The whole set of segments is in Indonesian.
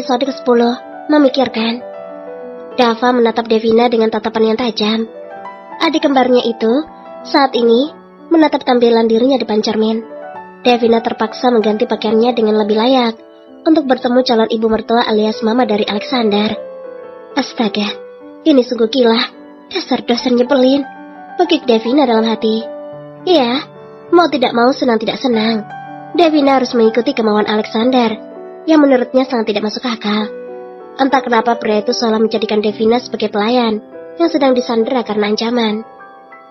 episode ke-10, memikirkan. Dava menatap Devina dengan tatapan yang tajam. Adik kembarnya itu saat ini menatap tampilan dirinya depan cermin. Devina terpaksa mengganti pakaiannya dengan lebih layak untuk bertemu calon ibu mertua alias mama dari Alexander. Astaga, ini sungguh gila. Dasar dosen nyebelin, pekik Devina dalam hati. Iya, mau tidak mau senang tidak senang, Devina harus mengikuti kemauan Alexander yang menurutnya sangat tidak masuk akal. Entah kenapa pria itu selalu menjadikan Devina sebagai pelayan yang sedang disandera karena ancaman.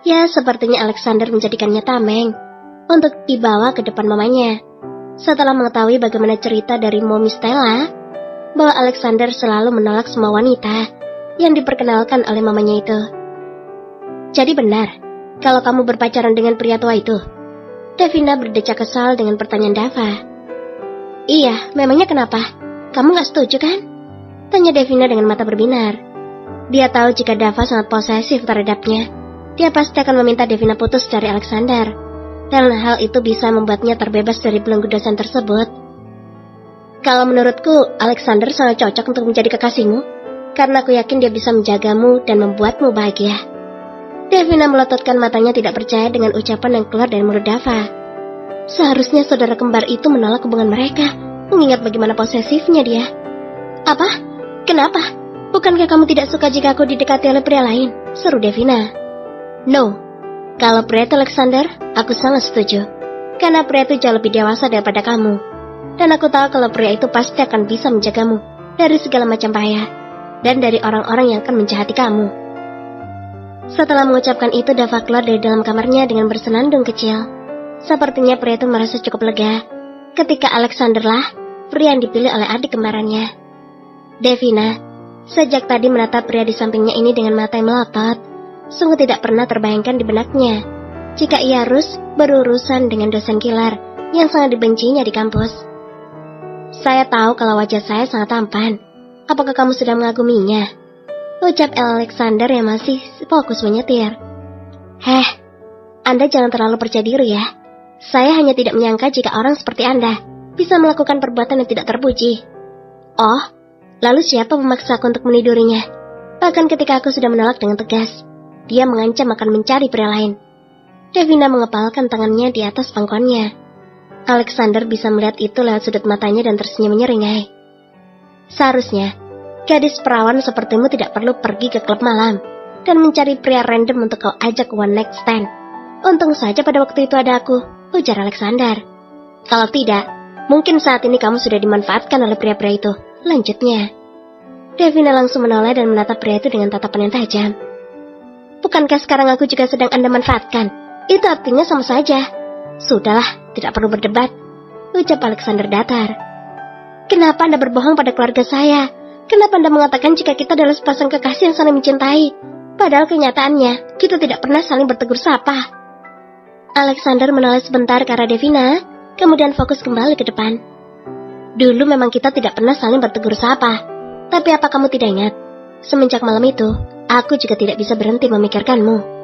Ya, sepertinya Alexander menjadikannya tameng untuk dibawa ke depan mamanya. Setelah mengetahui bagaimana cerita dari Mommy Stella, bahwa Alexander selalu menolak semua wanita yang diperkenalkan oleh mamanya itu. Jadi benar, kalau kamu berpacaran dengan pria tua itu? Devina berdecak kesal dengan pertanyaan Dava. Iya, memangnya kenapa? Kamu gak setuju kan? Tanya Devina dengan mata berbinar. Dia tahu jika Dava sangat posesif terhadapnya, dia pasti akan meminta Devina putus dari Alexander, dan hal itu bisa membuatnya terbebas dari belenggu dosen tersebut. Kalau menurutku, Alexander sangat cocok untuk menjadi kekasihmu, karena aku yakin dia bisa menjagamu dan membuatmu bahagia. Devina melototkan matanya tidak percaya dengan ucapan yang keluar dari mulut Dava. Seharusnya saudara kembar itu menolak hubungan mereka, mengingat bagaimana posesifnya dia. Apa? Kenapa? Bukankah kamu tidak suka jika aku didekati oleh pria lain? Seru Devina. No, kalau pria itu Alexander, aku sangat setuju. Karena pria itu jauh lebih dewasa daripada kamu. Dan aku tahu kalau pria itu pasti akan bisa menjagamu dari segala macam bahaya, dan dari orang-orang yang akan menjahati kamu. Setelah mengucapkan itu, Dava keluar dari dalam kamarnya dengan bersenandung kecil. Sepertinya pria itu merasa cukup lega ketika Alexander lah pria yang dipilih oleh adik kembarannya. Devina, sejak tadi menatap pria di sampingnya ini dengan mata yang melotot. Sungguh tidak pernah terbayangkan di benaknya jika ia harus berurusan dengan dosen killer yang sangat dibencinya di kampus. Saya tahu kalau wajah saya sangat tampan. Apakah kamu sudah mengaguminya? Ucap Alexander yang masih fokus menyetir. Anda jangan terlalu percaya diri ya. Saya hanya tidak menyangka jika orang seperti Anda bisa melakukan perbuatan yang tidak terpuji. Oh, lalu siapa memaksaku untuk menidurinya? Bahkan ketika aku sudah menolak dengan tegas, dia mengancam akan mencari pria lain. Devina mengepalkan tangannya di atas pangkonnya. Alexander bisa melihat itu lewat sudut matanya dan tersenyum menyeringai. Seharusnya, gadis perawan sepertimu tidak perlu pergi ke klub malam dan mencari pria random untuk kau ajak one night stand. Untung saja pada waktu itu ada aku, ujar Alexander. Kalau tidak, mungkin saat ini kamu sudah dimanfaatkan oleh pria-pria itu, lanjutnya. Devina langsung menoleh dan menatap pria itu dengan tatapan yang tajam. Bukankah sekarang aku juga sedang Anda manfaatkan? Itu artinya sama saja. Sudahlah, tidak perlu berdebat, ucap Alexander datar. Kenapa Anda berbohong pada keluarga saya? Kenapa Anda mengatakan jika kita adalah sepasang kekasih yang saling mencintai? Padahal kenyataannya, kita tidak pernah saling bertegur sapa. Alexander menoleh sebentar ke arah Devina, kemudian fokus kembali ke depan. Dulu memang kita tidak pernah saling bertegur sapa. Tapi apa kamu tidak ingat? Semenjak malam itu, aku juga tidak bisa berhenti memikirkanmu.